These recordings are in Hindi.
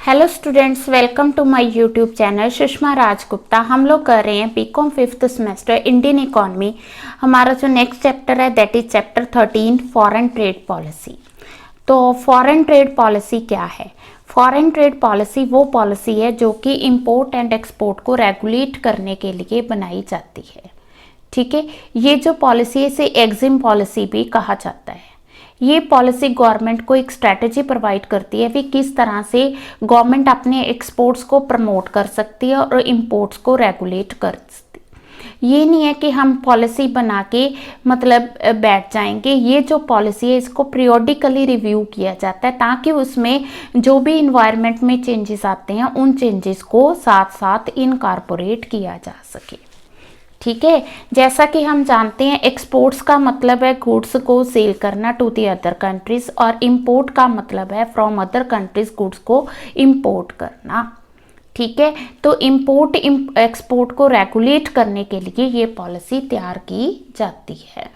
Hello students, welcome to my YouTube channel Sushma Rajgupta. हम लोग कर रहे हैं BCom 5th semester Indian economy. हमारा जो नेक्स्ट चैप्टर है that is chapter 13 foreign trade policy. तो फॉरेन ट्रेड पॉलिसी क्या है? फॉरेन ट्रेड पॉलिसी वो पॉलिसी है जो कि इंपोर्ट एंड एक्सपोर्ट को रेगुलेट करने के लिए बनाई जाती है। ठीक है, ये जो पॉलिसी है इसे एग्जिम पॉलिसी भी कहा जाता है। ये पॉलिसी गवर्नमेंट को एक स्ट्रैटेजी प्रोवाइड करती है कि किस तरह से गवर्नमेंट अपने एक्सपोर्ट्स को प्रमोट कर सकती है और इंपोर्ट्स को रेगुलेट कर सकती है। ये नहीं है कि हम पॉलिसी बना के मतलब बैठ जाएंगे। ये जो पॉलिसी है इसको पीरियोडिकली रिव्यू किया जाता है ताकि उसमें जो भी इन्वायरमेंट में चेंजेस आते हैं उन चेंजेस को साथ साथ इनकॉर्पोरेट किया जा सके। ठीक है, जैसा कि हम जानते हैं एक्सपोर्ट्स का मतलब है गुड्स को सेल करना टू दी अदर कंट्रीज और इंपोर्ट का मतलब है फ्रॉम अदर कंट्रीज गुड्स को इंपोर्ट करना। ठीक है, तो इंपोर्ट एक्सपोर्ट को रेगुलेट करने के लिए ये पॉलिसी तैयार की जाती है।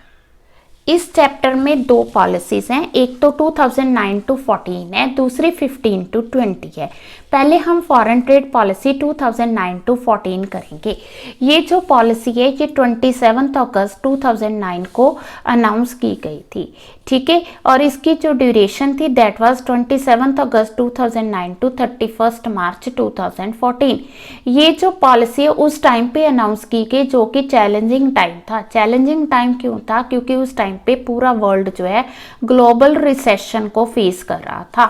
इस चैप्टर में दो पॉलिसीज हैं, एक तो 2009 to 14 है, दूसरी 15 to 20 है। पहले हम फॉरेन ट्रेड पॉलिसी 2009 to 14 करेंगे। ये जो पॉलिसी है ये 27 अगस्त 2009 को अनाउंस की गई थी। ठीक है, और इसकी जो ड्यूरेशन थी दैट वाज 27 अगस्त 2009 to 31 मार्च 2014। ये जो पॉलिसी है उस टाइम पे अनाउंस की गई जो कि चैलेंजिंग टाइम था। चैलेंजिंग टाइम क्यों था? क्योंकि उस टाइम पे पूरा वर्ल्ड जो है ग्लोबल रिसेशन को फेस कर रहा था।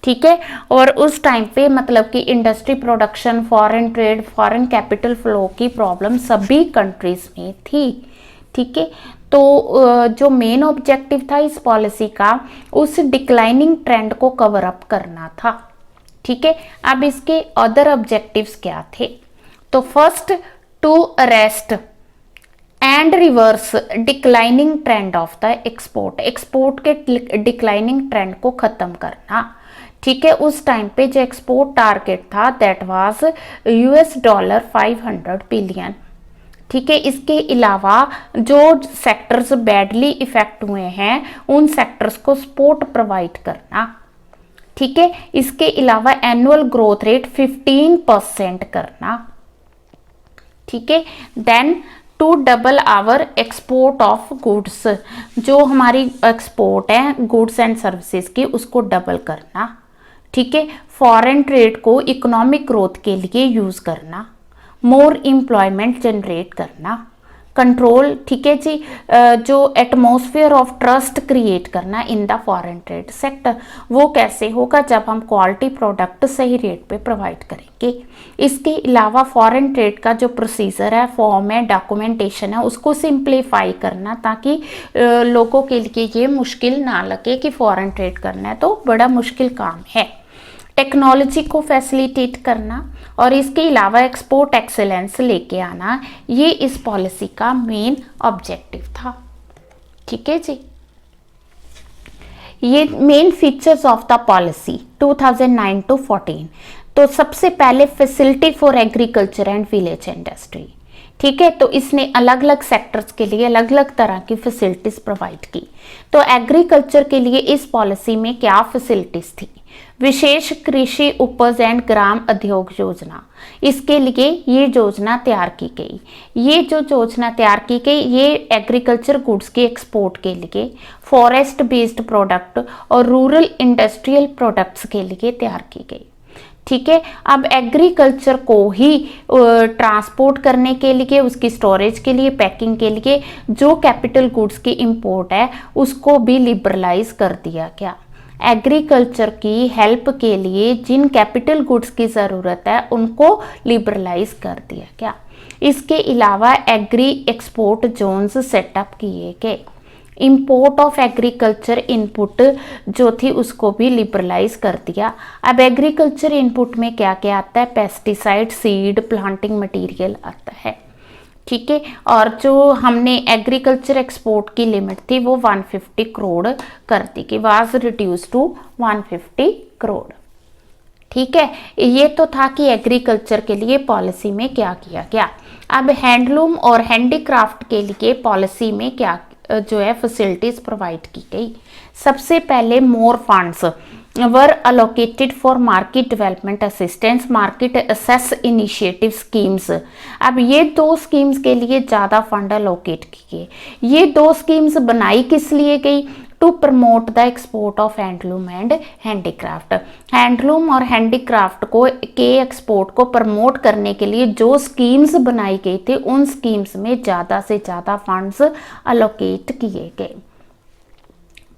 ठीक है, और उस टाइम पे मतलब कि industry production, foreign trade, foreign capital flow की प्रॉब्लम सभी कंट्रीज में थी। ठीक है, तो जो मेन ऑब्जेक्टिव था इस पॉलिसी का उस डिक्लाइनिंग ट्रेंड को कवर अप करना था। ठीक है, अब इसके अदर ऑब्जेक्टिव्स क्या थे? तो first, to arrest and reverse declining trend of the export. Export के डिक्लाइनिंग ट्रेंड को खत्म करना। ठीक है, उस टाइम पे जो एक्सपोर्ट टारगेट था दैट वाज $500 बिलियन। ठीक है, इसके अलावा जो सेक्टर्स बैडली इफेक्ट हुए हैं उन सेक्टर्स को सपोर्ट प्रोवाइड करना। ठीक है, इसके अलावा एनुअल ग्रोथ रेट 15% करना। ठीक है, then to double our export of goods, जो हमारी एक्सपोर्ट है गुड्स एंड सर्विसेज की उसको डबल करना। ठीक है, फॉरेन ट्रेड को इकोनॉमिक ग्रोथ के लिए यूज करना, मोर एम्प्लॉयमेंट जनरेट करना, कंट्रोल। ठीक है जी, जो एटमॉस्फेयर ऑफ ट्रस्ट क्रिएट करना in the foreign trade sector. वो कैसे होगा? जब हम क्वालिटी प्रोडक्ट सही रेट पे प्रोवाइड करेंगे। इसके अलावा फॉरेन ट्रेड का जो प्रोसीजर है, फॉर्म है, डॉक्यूमेंटेशन है उसको सिंप्लीफाई करना ताकि लोगों के लिए ये मुश्किल ना लगे कि फॉरेन ट्रेड करना है तो बड़ा मुश्किल काम है। टेक्नोलॉजी को फैसिलिटेट करना और इसके अलावा एक्सपोर्ट एक्सेलेंस लेके आना, ये इस पॉलिसी का मेन ऑब्जेक्टिव था। ठीक है जी, ये main features of the policy 2009 to 14। तो सबसे पहले facility for agriculture and village industry. ठीक है, तो इसने अलग अलग सेक्टर्स के लिए अलग अलग तरह की फैसिलिटीज प्रोवाइड की। तो एग्रीकल्चर के लिए इस पॉलिसी में क्या फैसिलिटीज थी? विशेष कृषि उपज एंड ग्राम उद्योग योजना, इसके लिए ये योजना तैयार की गई। ये जो योजना तैयार की गई ये एग्रीकल्चर गुड्स के एक्सपोर्ट के लिए, फॉरेस्ट बेस्ड प्रोडक्ट और रूरल इंडस्ट्रियल प्रोडक्ट्स के लिए तैयार की गई। ठीक है, अब एग्रीकल्चर को ही ट्रांसपोर्ट करने के लिए, उसकी स्टोरेज के लिए, पैकिंग के लिए जो कैपिटल गुड्स की इंपोर्ट है उसको भी लिबरलाइज कर दिया गया। एग्रीकल्चर की हेल्प के लिए जिन कैपिटल गुड्स की ज़रूरत है उनको लिबरलाइज कर दिया गया। इसके अलावा एग्री एक्सपोर्ट जोन्स सेटअप किए गए। इंपोर्ट ऑफ एग्रीकल्चर इनपुट जो थी उसको भी लिबरलाइज कर दिया। अब एग्रीकल्चर इनपुट में क्या क्या आता है? पेस्टिसाइड, सीड, प्लांटिंग मटेरियल आता है। ठीक है, और जो हमने एग्रीकल्चर एक्सपोर्ट की लिमिट थी वो 150 करोड़ कर दी गई, वाज रिड्यूस टू 150 करोड़। ठीक है, ये तो था कि एग्रीकल्चर के लिए पॉलिसी में क्या किया गया। अब हैंडलूम और हैंडीक्राफ्ट के लिए पॉलिसी में क्या जो है फैसिलिटीज प्रोवाइड की गई। सबसे पहले मोर funds were allocated for market development assistance market assess initiative schemes. अब ये 2 स्कीम्स के लिए ज़्यादा फंड अलोकेट किए। ये 2 स्कीम्स बनाई किस लिए गई? To promote the export of handloom and handicraft. Handloom और हैंडीक्राफ्ट को के एक्सपोर्ट को प्रमोट करने के लिए जो स्कीम्स बनाई गई थी उन स्कीम्स में ज़्यादा से ज़्यादा फंड्स अलोकेट किए गए।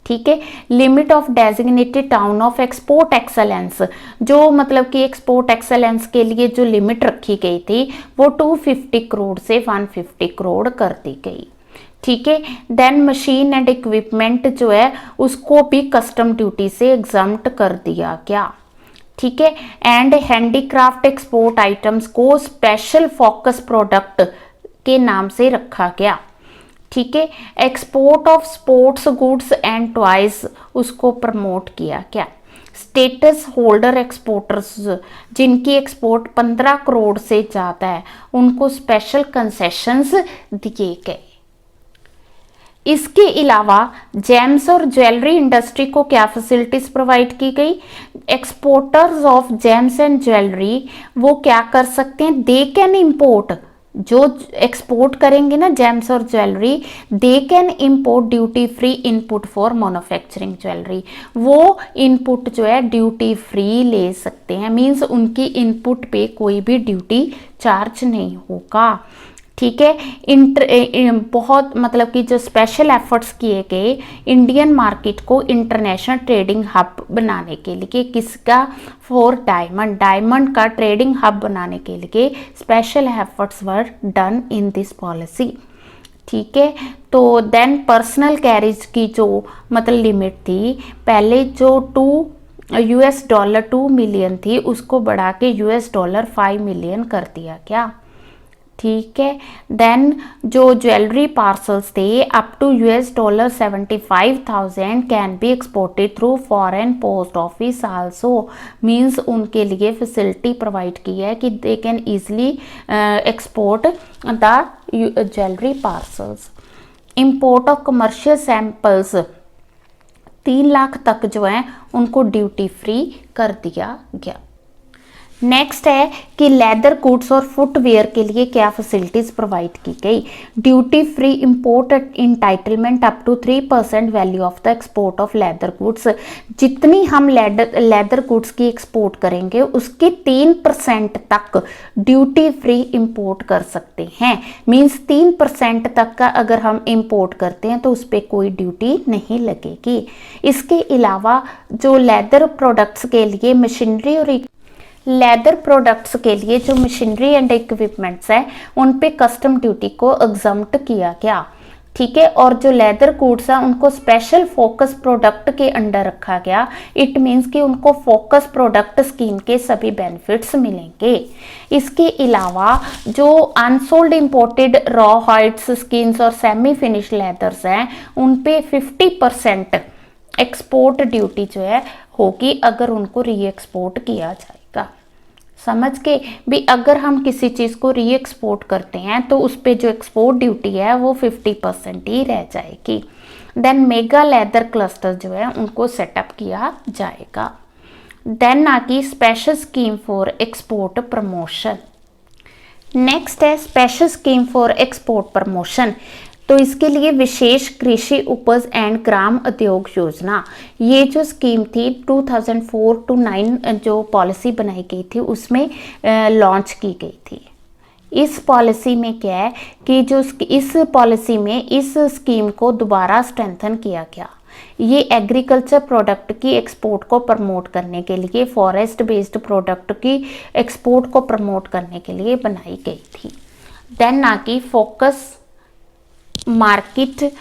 ठीक है। Limit of designated town of export excellence, जो मतलब कि एक्सपोर्ट एक्सेलेंस के लिए जो लिमिट रखी गई थी वो 250 करोड़ से 150 करोड़ कर दी गई। ठीक है। देन मशीन एंड इक्विपमेंट जो है उसको भी कस्टम ड्यूटी से एग्जम्प्ट कर दिया गया। ठीक है। एंड हैंडीक्राफ्ट एक्सपोर्ट आइटम्स को स्पेशल फोकस प्रोडक्ट के नाम से रखा गया। ठीक है। Export of sports goods and toys उसको प्रमोट किया गया। स्टेटस होल्डर एक्सपोर्टर्स जिनकी एक्सपोर्ट 15 करोड़ से ज़्यादा है उनको स्पेशल कंसेशंस दिए गए। इसके अलावा जेम्स और ज्वेलरी इंडस्ट्री को क्या फैसिलिटीज प्रोवाइड की गई? Exporters of James and jewellery वो क्या कर सकते हैं? दे कैन इंपोर्ट, जो एक्सपोर्ट करेंगे ना जेम्स और jewellery, they can import duty free input for manufacturing jewellery. वो इनपुट जो है ड्यूटी फ्री ले सकते हैं, मींस उनकी इनपुट पे कोई भी ड्यूटी चार्ज नहीं होगा। ठीक है। बहुत मतलब कि जो स्पेशल एफर्ट्स किए गए इंडियन मार्केट को इंटरनेशनल ट्रेडिंग हब बनाने के लिए, किसका? फॉर डायमंड का ट्रेडिंग हब बनाने के लिए special efforts were done in this policy. ठीक है। तो देन पर्सनल कैरेज की जो मतलब लिमिट थी, पहले जो $2 मिलियन थी उसको बढ़ा के $5 मिलियन कर दिया गया। ठीक है। देन जो ज्वेलरी पार्सल्स थे up to $75,000 can be exported through foreign post office also, means उनके लिए फैसिलिटी प्रोवाइड की है कि they can easily export the jewellery parcels. Import of commercial samples 3 lakh तक जो है उनको ड्यूटी फ्री कर दिया गया। नेक्स्ट है कि लेदर गुड्स और फुटवेयर के लिए क्या फैसिलिटीज प्रोवाइड की गई? Duty free import entitlement up to 3% value of the export of leather goods. जितनी हम लेदर गुड्स की एक्सपोर्ट करेंगे उसके 3% तक ड्यूटी फ्री इंपोर्ट कर सकते हैं। मींस 3% तक का अगर हम इंपोर्ट करते हैं तो उस पर कोई ड्यूटी नहीं लगेगी। इसके अलावा जो लेदर प्रोडक्ट्स के लिए मशीनरी और लेदर प्रोडक्ट्स के लिए जो मशीनरी एंड इक्विपमेंट्स हैं उन पे कस्टम ड्यूटी को एग्जम्प्ट किया गया। ठीक है। और जो लेदर गुड्स हैं उनको स्पेशल फोकस प्रोडक्ट के अंडर रखा गया। इट मींस कि उनको फोकस प्रोडक्ट स्कीम के सभी बेनिफिट्स मिलेंगे। इसके अलावा जो unsold imported raw hides, skins और सेमी फिनिश लेदर्स हैं उन पे 50% एक्सपोर्ट ड्यूटी जो है होगी अगर उनको री एक्सपोर्ट किया जाएगा। समझ के भी अगर हम किसी चीज़ को री एक्सपोर्ट करते हैं तो उस पर जो एक्सपोर्ट ड्यूटी है वो 50% ही रह जाएगी। देन मेगा लेदर क्लस्टर जो है उनको सेटअप किया जाएगा। देन आगे special scheme for export promotion. Next है special scheme for export promotion. तो इसके लिए विशेष कृषि उपज एंड ग्राम उद्योग योजना, ये जो स्कीम थी 2004 to 9 जो पॉलिसी बनाई गई थी उसमें लॉन्च की गई थी। इस पॉलिसी में क्या है कि जो इस पॉलिसी में इस स्कीम को दोबारा स्ट्रेंथन किया गया। ये एग्रीकल्चर प्रोडक्ट की एक्सपोर्ट को प्रमोट करने के लिए, फॉरेस्ट बेस्ड प्रोडक्ट की एक्सपोर्ट को प्रमोट करने के लिए बनाई गई थी। देन आगे फोकस मार्केट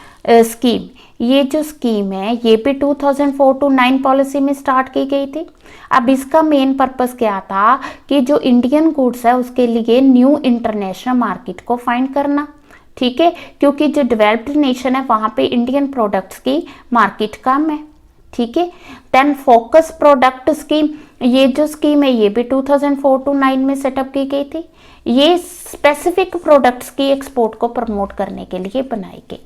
स्कीम, ये जो स्कीम है ये भी 2004 to 9 पॉलिसी में स्टार्ट की गई थी। अब इसका मेन पर्पस क्या था कि जो इंडियन गुड्स है उसके लिए न्यू इंटरनेशनल मार्केट को फाइंड करना। ठीक है। क्योंकि जो डेवलप्ड नेशन है वहाँ पे इंडियन प्रोडक्ट्स की मार्केट कम है। ठीक है। देन फोकस प्रोडक्ट स्कीम, ये जो स्कीम है ये भी 2004 to 9 में सेटअप की गई थी। ये स्पेसिफिक प्रोडक्ट्स की एक्सपोर्ट को प्रमोट करने के लिए बनाई गई।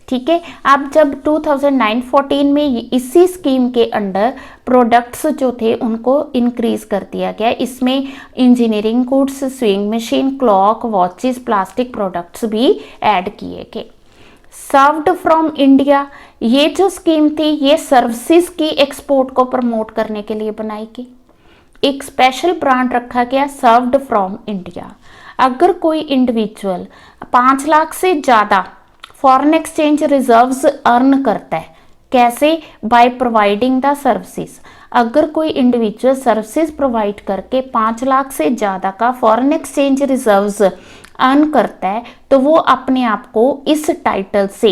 ठीक है। अब जब 2009-14 में इसी स्कीम के अंडर प्रोडक्ट्स जो थे उनको इंक्रीज कर दिया गया। इसमें engineering goods, swing machine, clock, watches, plastic products भी ऐड किए गए। सर्व्ड फ्रॉम इंडिया, ये जो स्कीम थी ये सर्विसेज की एक्सपोर्ट को प्रमोट करने के लिए बनाई गई। एक स्पेशल ब्रांड रखा गया सर्व्ड फ्रॉम इंडिया। अगर कोई इंडिविजुअल 5 लाख से ज़्यादा फॉरेन एक्सचेंज रिजर्व्स अर्न करता है, कैसे? By providing the services. अगर कोई इंडिविजुअल सर्विसेज प्रोवाइड करके 5 लाख से ज़्यादा का फॉरेन एक्सचेंज रिजर्व्स अर्न करता है तो वो अपने आप को इस टाइटल से,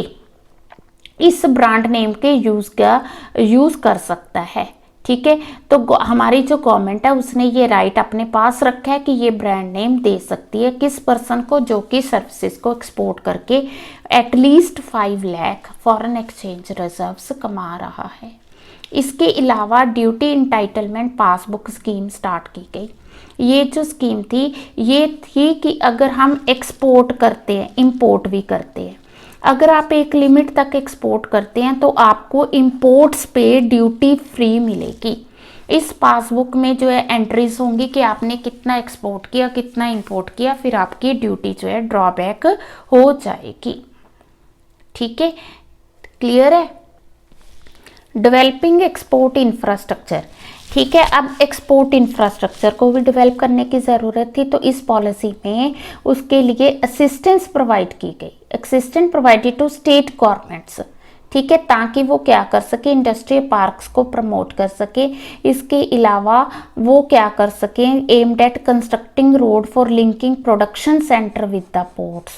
इस ब्रांड नेम के यूज़ कर सकता है। ठीक है, तो हमारी जो गवर्नमेंट है उसने ये राइट अपने पास रखा है कि ये ब्रांड नेम दे सकती है किस पर्सन को, जो कि सर्विसेज को एक्सपोर्ट करके at least 5 lakh foreign exchange reserves कमा रहा है। इसके अलावा duty entitlement passbook scheme start की गई। ये जो स्कीम थी ये थी कि अगर हम एक्सपोर्ट करते हैं, इंपोर्ट भी करते हैं, अगर आप एक लिमिट तक एक्सपोर्ट करते हैं तो आपको इंपोर्ट्स पे ड्यूटी फ्री मिलेगी। इस पासबुक में जो है एंट्रीज होंगी कि आपने कितना एक्सपोर्ट किया, कितना इंपोर्ट किया, फिर आपकी ड्यूटी जो है ड्रॉबैक हो जाएगी। ठीक है, क्लियर है। डेवलपिंग एक्सपोर्ट इंफ्रास्ट्रक्चर, ठीक है। अब एक्सपोर्ट इंफ्रास्ट्रक्चर को भी डेवलप करने की ज़रूरत थी, तो इस पॉलिसी में उसके लिए असिस्टेंस प्रोवाइड की गई। Assistance provided to state governments, ठीक है, ताकि वो क्या कर सके, इंडस्ट्रियल पार्क्स को प्रमोट कर सके। इसके अलावा वो क्या कर सके, aimed at constructing road for linking production centre with the ports,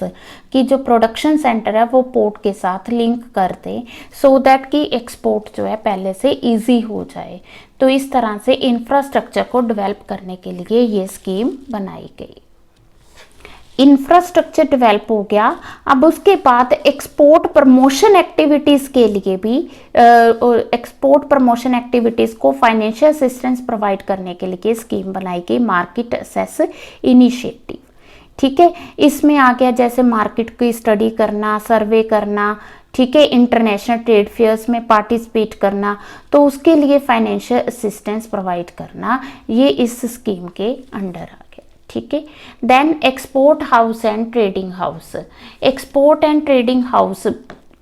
कि जो प्रोडक्शन सेंटर है वो पोर्ट के साथ लिंक कर दे, सो दैट कि एक्सपोर्ट जो है पहले से इजी हो जाए। तो इस तरह से इंफ्रास्ट्रक्चर को डेवलप करने के लिए ये स्कीम बनाई गई। इंफ्रास्ट्रक्चर डेवलप हो गया। अब उसके बाद एक्सपोर्ट प्रमोशन एक्टिविटीज़ के लिए भी एक्सपोर्ट प्रमोशन एक्टिविटीज़ को फाइनेंशियल असिस्टेंस प्रोवाइड करने के लिए स्कीम बनाई गई, मार्केट एक्सेस इनिशिएटिव। ठीक है, इसमें आ गया जैसे मार्केट की स्टडी करना, सर्वे करना, ठीक है, इंटरनेशनल ट्रेड फेयर्स में पार्टिसिपेट करना, तो उसके लिए फाइनेंशियल असिस्टेंस प्रोवाइड करना, ये इस स्कीम के अंडर आ गया। ठीक है, then export house and trading house, export and trading house,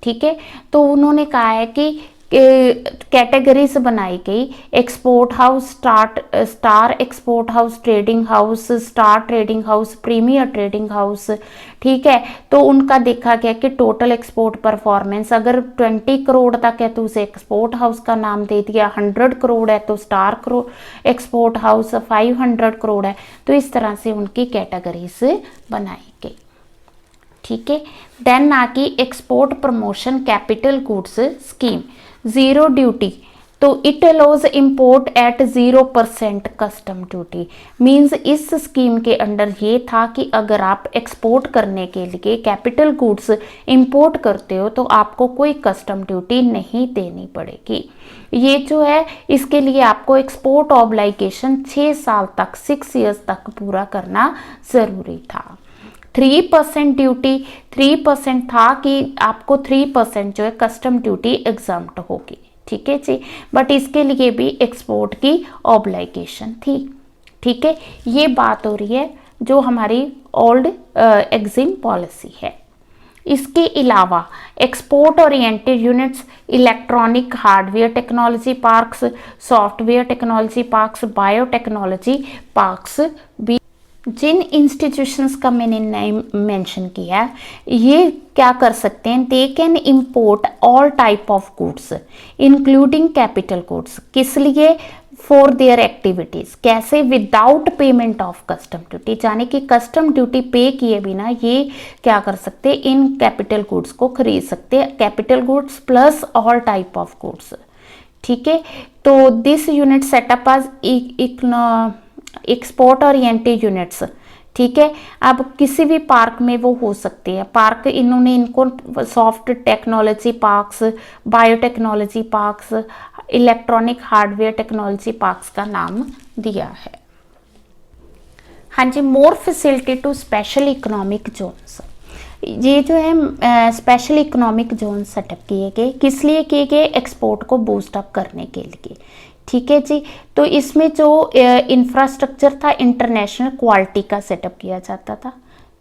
ठीक है, तो उन्होंने कहा है कि कैटेगरीज बनाई गई, export house, star export house, trading house, star trading house, premier trading house. ठीक है, तो उनका देखा गया कि टोटल एक्सपोर्ट परफॉर्मेंस अगर 20 करोड़ तक है तो उसे एक्सपोर्ट हाउस का नाम दे दिया, 100 करोड़ है तो स्टार एक्सपोर्ट हाउस, 500 करोड़ है तो इस तरह से उनकी कैटेगरीज बनाई गई। ठीक है, देन आकी export promotion capital goods scheme, zero duty, तो it allows import at 0% custom duty. Means इस स्कीम के अंडर ये था कि अगर आप एक्सपोर्ट करने के लिए कैपिटल गुड्स इंपोर्ट करते हो तो आपको कोई कस्टम ड्यूटी नहीं देनी पड़ेगी। ये जो है इसके लिए आपको एक्सपोर्ट ऑब्लिगेशन 6 साल तक, 6 ईयर्स तक पूरा करना ज़रूरी था। 3% ड्यूटी, 3% था कि आपको 3% जो है कस्टम ड्यूटी एग्जम्प्ट होगी। ठीक है जी, बट इसके लिए भी एक्सपोर्ट की ऑब्लिगेशन थी। ठीक है, ये बात हो रही है जो हमारी ओल्ड एग्जिम पॉलिसी है। इसके अलावा export oriented units, electronic hardware technology parks, software technology parks, biotechnology parks भी, जिन इंस्टीट्यूशंस का मैंने नेम मेंशन किया ये क्या कर सकते हैं, they can import all type of goods including capital goods. किस लिए? For their activities. कैसे? Without payment of custom duty, यानी कि कस्टम ड्यूटी पे किए बिना ये क्या कर सकते, इन कैपिटल गुड्स को खरीद सकते हैं, capital goods plus all type of goods. ठीक है, तो दिस यूनिट सेटअप आज एक्सपोर्ट ओरिएंटेड यूनिट्स। ठीक है, अब किसी भी पार्क में वो हो सकती है। पार्क इन्होंने इनको soft technology parks, biotechnology parks, electronic hardware technology parks का नाम दिया है। हाँ जी, more facility to special economic zones. ये जो है स्पेशल इकोनॉमिक जोन सेटअप किए गए, किस लिए किए गए? एक्सपोर्ट को बूस्ट अप करने के लिए। ठीक है जी। तो इसमें जो इंफ्रास्ट्रक्चर था इंटरनेशनल क्वालिटी का सेटअप किया जाता था।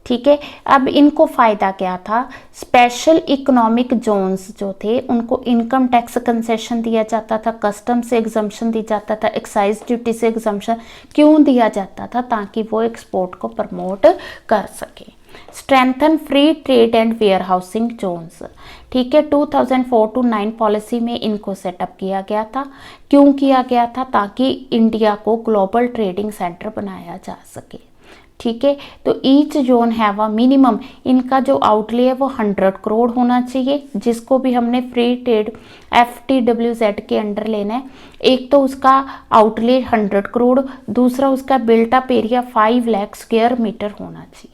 ठीक है। अब इनको फ़ायदा क्या था? स्पेशल इकोनॉमिक जोन्स जो थे उनको इनकम टैक्स कंसेशन दिया जाता था, कस्टम से एग्जम्पशन दिया जाता था, एक्साइज ड्यूटी से एग्जम्पशन क्यों दिया जाता था? ताकि वो एक्सपोर्ट को प्रमोट कर सके। Strengthen free trade and warehousing zones. ठीक है, 2004-9 पॉलिसी में इनको सेटअप किया गया था। क्यों किया गया था? ताकि इंडिया को ग्लोबल ट्रेडिंग सेंटर बनाया जा सके। ठीक है। तो each zone have a minimum, इनका जो आउटले है वो 100 करोड़ होना चाहिए, जिसको भी हमने फ्री ट्रेड FTWZ के अंडर लेना है। एक तो उसका आउटले 100 करोड़, दूसरा उसका built up area 5 lakh square metre होना चाहिए।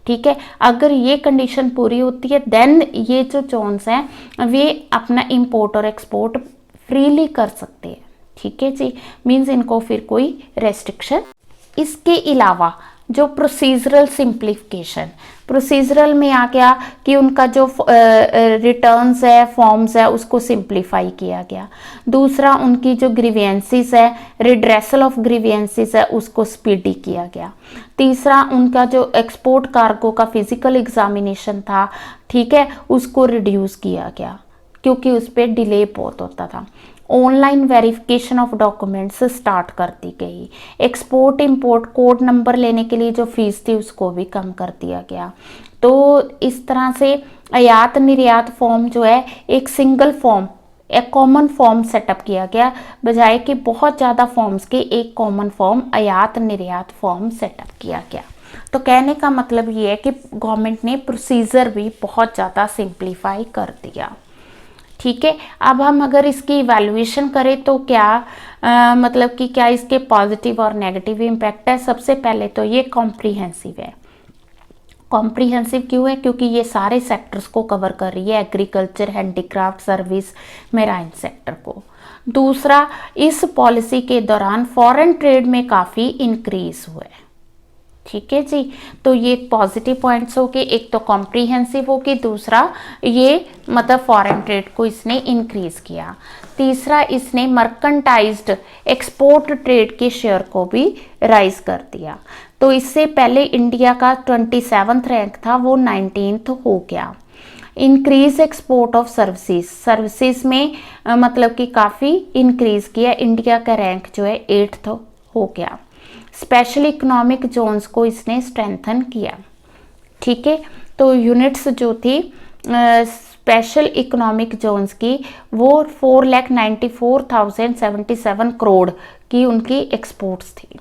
ठीक है। अगर ये कंडीशन पूरी होती है देन ये जो जोन्स हैं वे अपना इंपोर्ट और एक्सपोर्ट फ्रीली कर सकते हैं। ठीक है जी, मीन्स इनको फिर कोई रेस्ट्रिक्शन। इसके अलावा जो प्रोसीजरल सिंप्लीफिकेशन, प्रोसीजरल में आ गया कि उनका जो रिटर्न्स है, फॉर्म्स है, उसको सिंप्लीफाई किया गया। दूसरा, उनकी जो ग्रीवियंसेस है, रिड्रेसल ऑफ ग्रीवियंसेस है, उसको स्पीडी किया गया। तीसरा, उनका जो एक्सपोर्ट कार्गो का फिजिकल एग्जामिनेशन था, ठीक है, उसको रिड्यूस किया गया क्योंकि उस पर डिले बहुत होता था। Online verification of documents start कर दी गई। एक्सपोर्ट इंपोर्ट कोड नंबर लेने के लिए जो फीस थी उसको भी कम कर दिया गया। तो इस तरह से आयात निर्यात फॉर्म जो है एक सिंगल फॉर्म, एक कॉमन फॉर्म सेटअप किया गया, बजाय कि बहुत ज़्यादा फॉर्म्स के एक कॉमन फॉर्म आयात निर्यात फॉर्म सेटअप किया गया। तो कहने का मतलब ये है कि गवर्नमेंट ने प्रोसीजर भी बहुत ज़्यादा सिंप्लीफाई कर दिया। ठीक है। अब हम अगर इसकी इवैल्यूएशन करें तो क्या मतलब कि क्या इसके पॉजिटिव और नेगेटिव इम्पैक्ट है? सबसे पहले तो ये कॉम्प्रीहेंसिव है। कॉम्प्रीहेंसिव क्यों है? क्योंकि ये सारे सेक्टर्स को कवर कर रही है, agriculture, handicraft, service, marine sector को। दूसरा, इस पॉलिसी के दौरान फॉरेन ट्रेड में काफ़ी इंक्रीज हुआ है। ठीक है जी। तो ये पॉजिटिव पॉइंट्स हो गए, एक तो कॉम्प्रीहेंसिव होगी, दूसरा ये मतलब फॉरेन ट्रेड को इसने इंक्रीज किया। तीसरा, इसने मर्केंटाइज्ड एक्सपोर्ट ट्रेड के शेयर को भी राइज कर दिया। तो इससे पहले इंडिया का 27वां रैंक था, वो 19वां हो गया। Increase export of services, services में मतलब कि काफ़ी इंक्रीज किया, इंडिया का रैंक जो है 8वां हो गया। स्पेशल इकोनॉमिक जोन्स को इसने स्ट्रेंथन किया। ठीक है। तो यूनिट्स जो थी स्पेशल इकोनॉमिक जोन्स की वो 4,94,077 करोड़ की उनकी एक्सपोर्ट्स थी।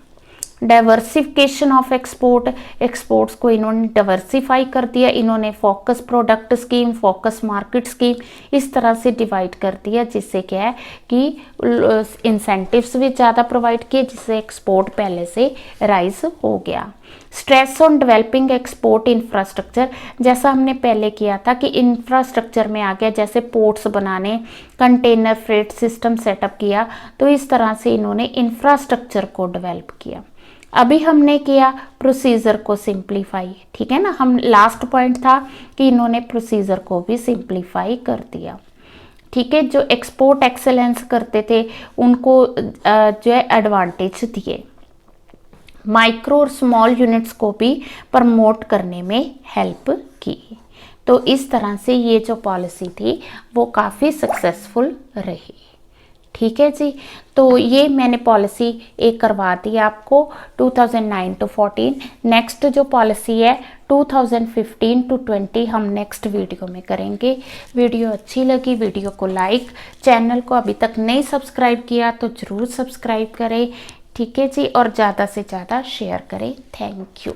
डाइवर्सिफिकेशन ऑफ एक्सपोर्ट, एक्सपोर्ट्स को इन्होंने डाइवर्सिफाई कर दिया। इन्होंने focus product scheme, focus market scheme इस तरह से डिवाइड कर दिया, जिससे क्या है कि इंसेंटिव्स भी ज़्यादा प्रोवाइड किए, जिससे एक्सपोर्ट पहले से राइज हो गया। Stress on developing export infrastructure, जैसा हमने पहले किया था कि इंफ्रास्ट्रक्चर में आ गया, जैसे पोर्ट्स बनाने, कंटेनर फ्रेट सिस्टम सेटअप किया, तो इस तरह से इन्होंने इंफ्रास्ट्रक्चर को डेवलप किया। अभी हमने किया प्रोसीजर को सिंप्लीफाई। ठीक है ना, हम लास्ट पॉइंट था कि इन्होंने प्रोसीजर को भी सिंप्लीफाई कर दिया। ठीक है। जो एक्सपोर्ट एक्सेलेंस करते थे उनको जो है एडवांटेज दिए। माइक्रो और स्मॉल यूनिट्स को भी प्रमोट करने में हेल्प की। तो इस तरह से ये जो पॉलिसी थी वो काफ़ी सक्सेसफुल रही। ठीक है जी। तो ये मैंने पॉलिसी एक करवा दी आपको 2009-14। नेक्स्ट जो पॉलिसी है 2015-20 हम नेक्स्ट वीडियो में करेंगे। वीडियो अच्छी लगी वीडियो को लाइक, चैनल को अभी तक नहीं सब्सक्राइब किया तो ज़रूर सब्सक्राइब करें। ठीक है जी, और ज़्यादा से ज़्यादा शेयर करें। Thank you.